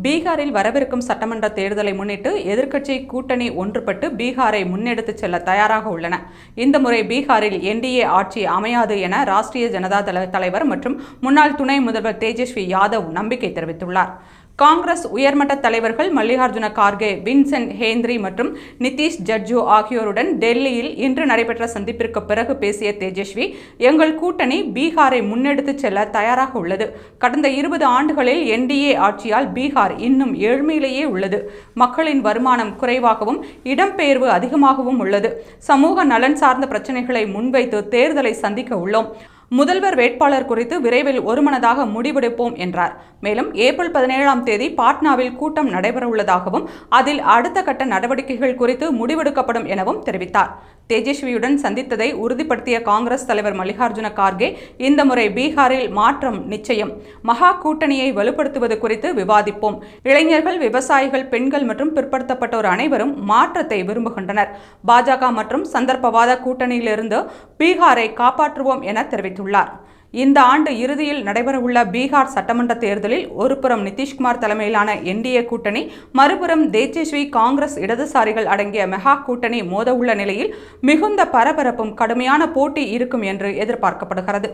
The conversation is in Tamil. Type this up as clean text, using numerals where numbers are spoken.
பீகாரில் வரவிருக்கும் சட்டமன்ற தேர்தலை முன்னிட்டு எதிர்க்கட்சி கூட்டணி ஒன்றுபட்டு பீகாரை முன்னெடுத்துச் செல்ல தயாராக உள்ளன. இந்த முறை பீகாரில் என்டிஏ ஆட்சி அமையாது என ராஷ்டிரிய ஜனதா தள தலைவர் மற்றும் முன்னாள் துணை முதல்வர் தேஜஸ்வி யாதவ் நம்பிக்கை தெரிவித்துள்ளார். காங்கிரஸ் உயர்மட்ட தலைவர்கள் மல்லிகார்ஜுன கார்கே, வின்சென்ட் ஹேந்திரி மற்றும் நிதிஷ் ஜட்ஜு ஆகியோருடன் டெல்லியில் இன்று நடைபெற்ற சந்திப்பிற்கு பிறகு பேசிய தேஜஸ்வி, எங்கள் கூட்டணி பீகாரை முன்னெடுத்துச் செல்ல தயாராக உள்ளது. கடந்த 20 ஆண்டுகளில் என்டிஏ ஆட்சியால் பீகார் இன்னும் ஏழ்மையிலேயே உள்ளது. மக்களின் வருமானம் குறைவாகவும் இடம்பெயர்வு அதிகமாகவும் உள்ளது. சமூக நலன் சார்ந்த பிரச்சனைகளை முன்வைத்து தேர்தலை சந்திக்க உள்ளோம். முதல்வர் வேட்பாளர் குறித்து விரைவில் ஒருமனதாக முடிவெடுப்போம் என்றார். மேலும் ஏப்ரல் 17ஆம் தேதி பாட்னாவில் கூட்டம் நடைபெறவுள்ளதாகவும் அதில் அடுத்த கட்ட நடவடிக்கைகள் குறித்து முடிவெடுக்கப்படும் எனவும் தெரிவித்தார். தேஜஸ்வியுடன் சந்தித்ததை உறுதிப்படுத்திய காங்கிரஸ் தலைவர் மல்லிகார்ஜுன கார்கே, இந்த முறை பீகாரில் மாற்றம் நிச்சயம். மகா கூட்டணியை வலுப்படுத்துவது குறித்து விவாதிப்போம். இளைஞர்கள், விவசாயிகள், பெண்கள் மற்றும் பிற்படுத்தப்பட்டோர் அனைவரும் மாற்றத்தை விரும்புகின்றனர். பாஜக மற்றும் சந்தர்ப்பவாத கூட்டணியிலிருந்து பீகாரை காப்பாற்றுவோம் என தெரிவித்துள்ளார். இந்த ஆண்டு இறுதியில் நடைபெறவுள்ள பீகார் சட்டமன்ற தேர்தலில் ஒருபுறம் நிதிஷ்குமார் தலைமையிலான என்டிஏ கூட்டணி, மறுபுறம் தேஜஸ்வி, காங்கிரஸ், இடதுசாரிகள் அடங்கிய மெகா கூட்டணி மோதவுள்ள நிலையில் மிகுந்த பரபரப்பும் கடுமையான போட்டி இருக்கும் என்று எதிர்பார்க்கப்படுகிறது.